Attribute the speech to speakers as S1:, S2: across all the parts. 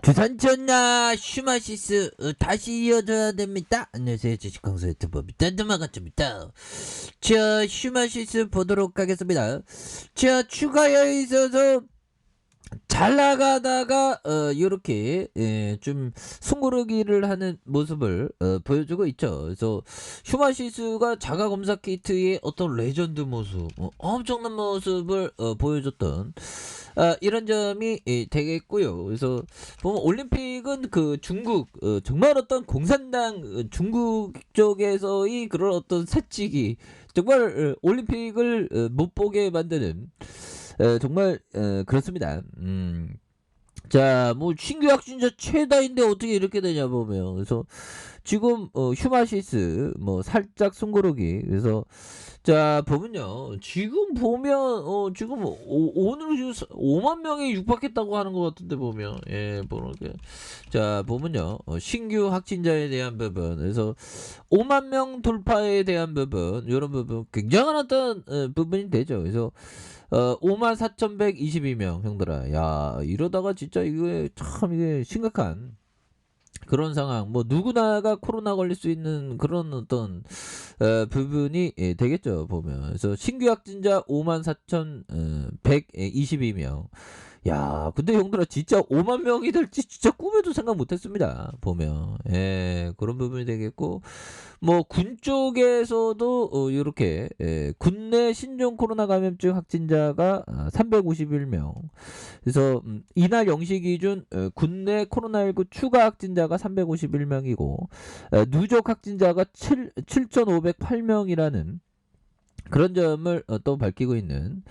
S1: 주산전나 슈마시스 다시 이어져야 됩니다. 안녕하세요, 주식강사 유튜버 미딴드마가입니다. 자, 슈마시스 보도록 하겠습니다. 자, 추가에 있어서 잘 나가다가 이렇게 좀 숨고르기를 하는 모습을 보여주고 있죠. 그래서 슈마시스가 자가 검사 키트의 어떤 레전드 모습, 엄청난 모습을 보여줬던 이런 점이 되겠고요. 그래서 보면 올림픽은 그 중국 정말 어떤 공산당 중국 쪽에서의 그런 어떤 새치기 정말 올림픽을 못 보게 만드는 정말 그렇습니다. 자, 뭐 신규 확진자 최다인데 어떻게 이렇게 되냐 보면 그래서 지금 휴마시스 뭐 살짝 숨고르기 그래서 자 보면요 지금 보면 지금 오늘 5만 명이 육박했다고 하는 것 같은데 보면 보는 게자 보면요 신규 확진자에 대한 부분 그래서 5만 명 돌파에 대한 부분 이런 부분 굉장한 어떤 부분이 되죠. 그래서 54,122명 형들아 야 이러다가 진짜 이게 참 이게 심각한 그런 상황 뭐 누구나가 코로나 걸릴 수 있는 그런 어떤 부분이 되겠죠 보면 그래서 신규 확진자 54,122명 야 근데 형들아 진짜 5만 명이 될지 진짜 꿈에도 생각 못했습니다 보면 그런 부분이 되겠고 뭐 군 쪽에서도 이렇게 군내 신종 코로나 감염증 확진자가 351명 그래서 이날 0시 기준 군내 코로나19 추가 확진자가 351명이고 누적 확진자가 7,508명이라는 그런 점을 또 밝히고 있는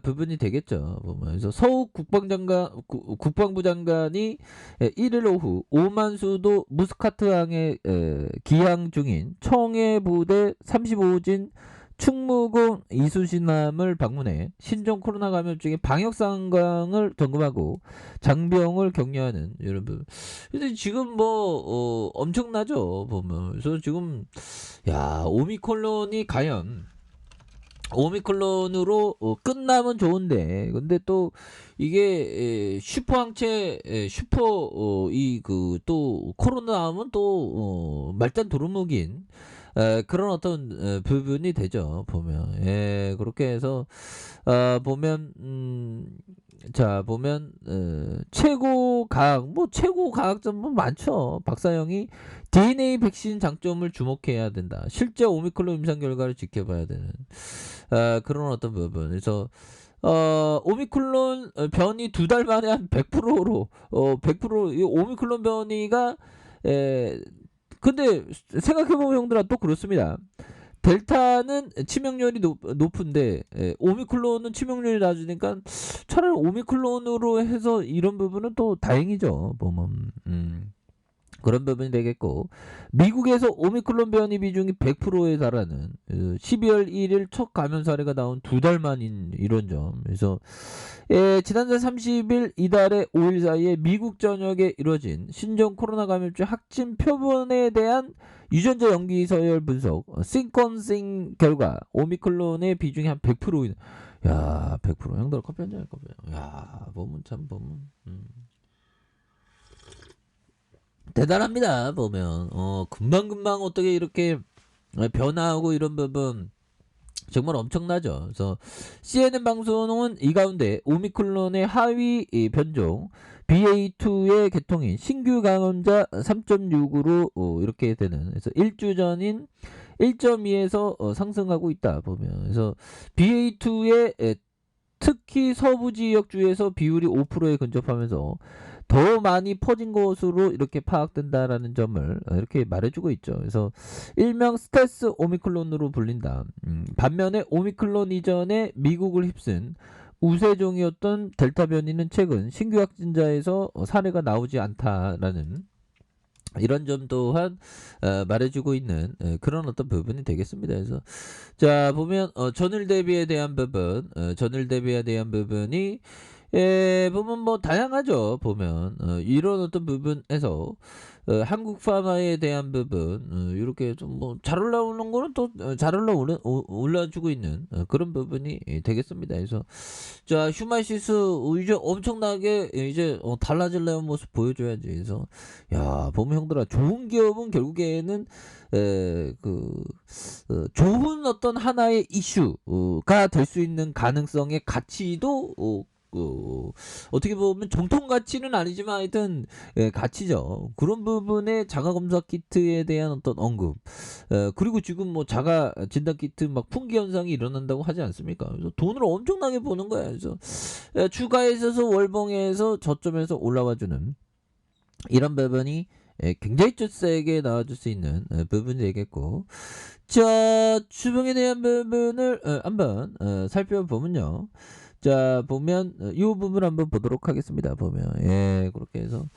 S1: 부분이 되겠죠. 그래서 서욱 국방부 장관이 1일 오후 오만수도 무스카트항에 기항 중인 청해 부대 35진 충무공 이수신함을 방문해 신종 코로나 감염증의 방역 상황을 점검하고 장병을 격려하는 이런 부분. 근데 지금 뭐 엄청나죠 보면. 그래서 지금 야 오미크론이 과연 오미클론으로 끝나면 좋은데 근데 또 이게 슈퍼 항체 슈퍼 이 그 또 코로나 하면 또 말단 도루묵인 그런 어떤 부분이 되죠 보면 그렇게 해서 보면 자 보면 최고 과학 뭐 최고 과학점 뭐 많죠. 박사형이 DNA 백신 장점을 주목해야 된다. 실제 오미크론 임상 결과를 지켜봐야 되는 그런 어떤 부분. 그래서 오미크론 변이 2달 만에 한 100%로 100%이 오미크론 변이가 근데 생각해보면 형들아 또 그렇습니다. 델타는 치명률이 높은데 오미클론은 치명률이 낮으니까 차라리 오미클론으로 해서 이런 부분은 또 다행이죠. 보면 그런 부분이 되겠고 미국에서 오미클론 변이 비중이 100%에 달하는 12월 1일 첫 감염 사례가 나온 2달 만인 이런 점. 그래서 지난달 30일 이달의 5일 사이에 미국 전역에 이뤄진 신종 코로나 감염증 확진 표본에 대한 유전자 연기 서열 분석 시퀀싱 결과 오미클론의 비중이 한 100%. 야, 100%. 형들 커피 한잔 할 거예요. 야, 보면 참 보면 대단합니다. 보면 금방금방 어떻게 이렇게 변화하고 이런 부분 정말 엄청나죠. 그래서 CNN 방송은 이 가운데 오미클론의 하위 변종 BA2의 개통인 신규 감염자 3.6으로 이렇게 되는 그래서 1주 전인 1.2에서 상승하고 있다 보면 그래서 BA2의 특히 서부 지역주에서 비율이 5%에 근접하면서 더 많이 퍼진 것으로 이렇게 파악된다라는 점을 이렇게 말해주고 있죠. 그래서 일명 스텔스 오미클론으로 불린다. 반면에 오미클론 이전에 미국을 휩쓴 우세종이었던 델타 변이는 최근 신규 확진자에서 사례가 나오지 않다라는 이런 점 또한 말해주고 있는 그런 어떤 부분이 되겠습니다. 그래서 자 보면 전일 대비에 대한 부분, 전일 대비에 대한 부분이 보면 뭐 다양하죠. 보면 이런 어떤 부분에서 한국 파마에 대한 부분 요렇게 좀 뭐 잘 올라오는 거는 또 잘 올라주고 있는 그런 부분이 되겠습니다. 그래서 자 휴마시스 이제 엄청나게 이제 달라질래는 모습 보여줘야지. 그래서 야 보면 형들아 좋은 기업은 결국에는 좋은 어떤 하나의 이슈가 될 수 있는 가능성의 가치도 어떻게 보면 정통 가치는 아니지만 하여튼 가치죠. 그런 부분에 자가 검사 키트에 대한 어떤 언급. 그리고 지금 뭐 자가 진단 키트 막 품귀 현상이 일어난다고 하지 않습니까? 그래서 돈을 엄청나게 버는 거야. 그래서 주가에 있어서 월봉에서 저점에서 올라와 주는 이런 부분이 굉장히 좀 세게 나와줄 수 있는 부분이 되겠고, 자 주봉에 대한 부분을 한번 살펴보면요. 자 보면 이 부분 한번 보도록 하겠습니다. 보면 그렇게 해서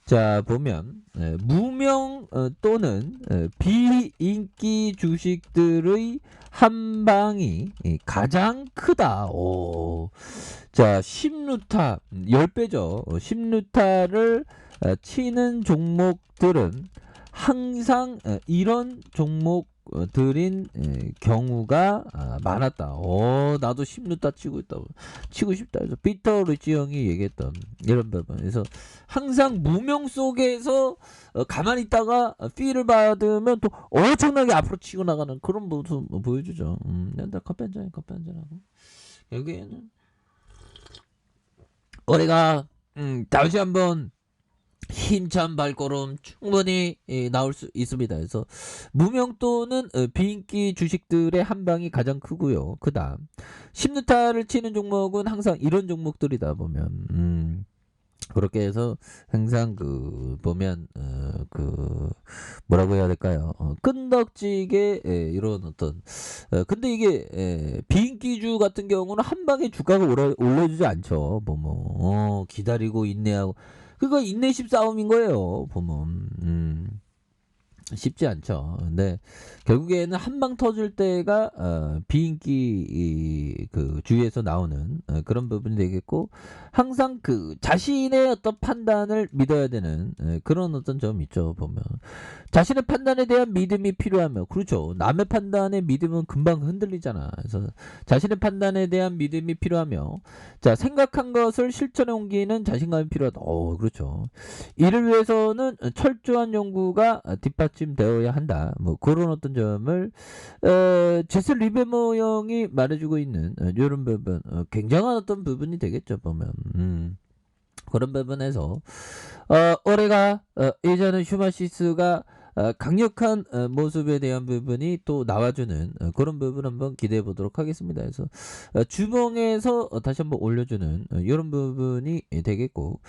S1: 자 보면 무명 또는 비인기 주식들의 한방이 가장 크다. 자 10루타 10배죠. 10루타를 치는 종목들은 항상 이런 종목들인 경우가 많았다. 나도 10루타 치고 싶다. 그래서 피터 리치 형이 얘기했던 이런 부분. 그래서 항상 무명 속에서 가만히 있다가 피를 받으면 또 엄청나게 앞으로 치고 나가는 그런 모습 보여주죠. 나 커피 한잔하고 여기에는 우리가 다시 한번 힘찬 발걸음 충분히 나올 수 있습니다. 그래서 무명 또는 비인기 주식들의 한방이 가장 크고요. 그 다음 10루타를 치는 종목은 항상 이런 종목들이다 보면 그렇게 해서 항상 보면 뭐라고 해야 될까요? 끈덕지게 이런 어떤 근데 이게 비인기주 같은 경우는 한 방에 주가가 올려주지 않죠. 보면 기다리고 인내하고 그거 인내심 싸움인 거예요. 보면 쉽지 않죠. 근데 결국에는 한 방 터질 때가 비인기 그 주위에서 나오는 그런 부분이 되겠고, 항상 그 자신의 어떤 판단을 믿어야 되는 그런 어떤 점이 있죠. 보면 자신의 판단에 대한 믿음이 필요하며, 그렇죠. 남의 판단에 믿음은 금방 흔들리잖아. 그래서 자신의 판단에 대한 믿음이 필요하며, 자 생각한 것을 실천에 옮기는 자신감이 필요하다. 그렇죠. 이를 위해서는 철저한 연구가 뒷받침되어야 한다. 뭐 그런 어떤 점을 제스 리베모 형이 말해주고 있는 이런 부분, 굉장한 어떤 부분이 되겠죠. 보면 그런 부분에서 올해가 예전에 휴마시스가 강력한 모습에 대한 부분이 또 나와주는 그런 부분 한번 기대해 보도록 하겠습니다. 그래서 주봉에서 다시 한번 올려주는 이런 부분이 되겠고,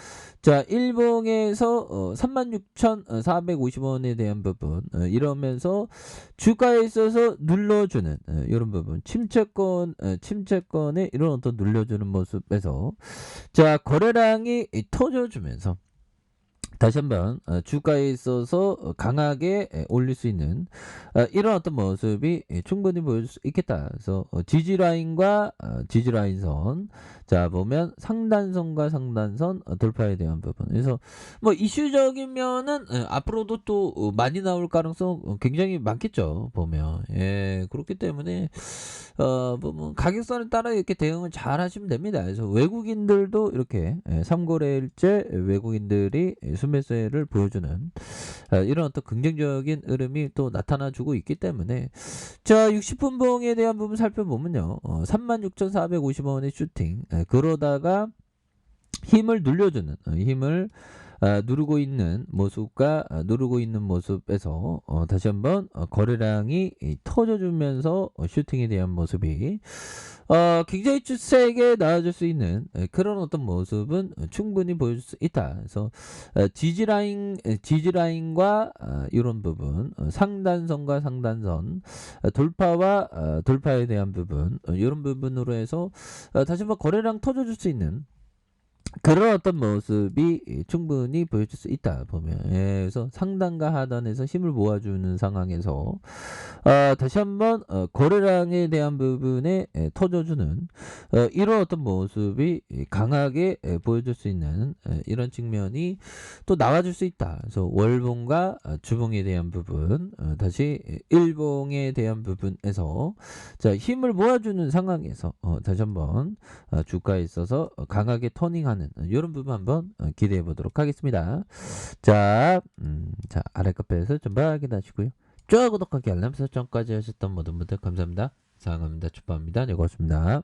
S1: 자 일봉에서 36,450원에 대한 부분 이러면서 주가에 있어서 눌러주는 이런 부분, 침체권에 이런 어떤 눌려주는 모습에서 자 거래량이 터져주면서 다시 한번 주가에 있어서 강하게 올릴 수 있는 이런 어떤 모습이 충분히 보여줄 수 있겠다. 그래서 지지라인과 지지라인선, 자 보면 상단선과 상단선 돌파에 대한 부분. 그래서 뭐 이슈적이면은 앞으로도 또 많이 나올 가능성 굉장히 많겠죠. 보면 그렇기 때문에 뭐 가격선에 따라 이렇게 대응을 잘 하시면 됩니다. 그래서 외국인들도 이렇게 3거래일째 외국인들이 순매수를 보여주는 이런 어떤 긍정적인 흐름이 또 나타나주고 있기 때문에, 자 60분봉에 대한 부분 살펴보면요. 36,450원의 슈팅, 그러다가 힘을 눌려주는 힘을 누르고 있는 모습과 누르고 있는 모습에서 다시 한번 거래량이 터져주면서 슈팅에 대한 모습이 굉장히 세게 나와줄 수 있는 그런 어떤 모습은 충분히 보여줄 수 있다. 그래서 지지라인과 이런 부분, 상단선과 상단선 돌파와 돌파에 대한 부분, 이런 부분으로 해서 다시 한번 거래량 터져줄 수 있는 그런 어떤 모습이 충분히 보여줄 수 있다 보면 그래서 상단과 하단에서 힘을 모아주는 상황에서 다시 한번 거래량에 대한 부분에 터져주는 이런 어떤 모습이 강하게 보여줄 수 있는 이런 측면이 또 나와줄 수 있다. 그래서 월봉과 주봉에 대한 부분 다시 일봉에 대한 부분에서 자 힘을 모아주는 상황에서 다시 한번 주가에 있어서 강하게 터닝하는 이런 부분 한번 기대해 보도록 하겠습니다. 자, 자 아래 카페에서 좀 확인하시고요. 좋아요, 구독하기, 알람 설정까지 하셨던 모든 분들 감사합니다. 사랑합니다. 축복합니다. 네, 고맙습니다.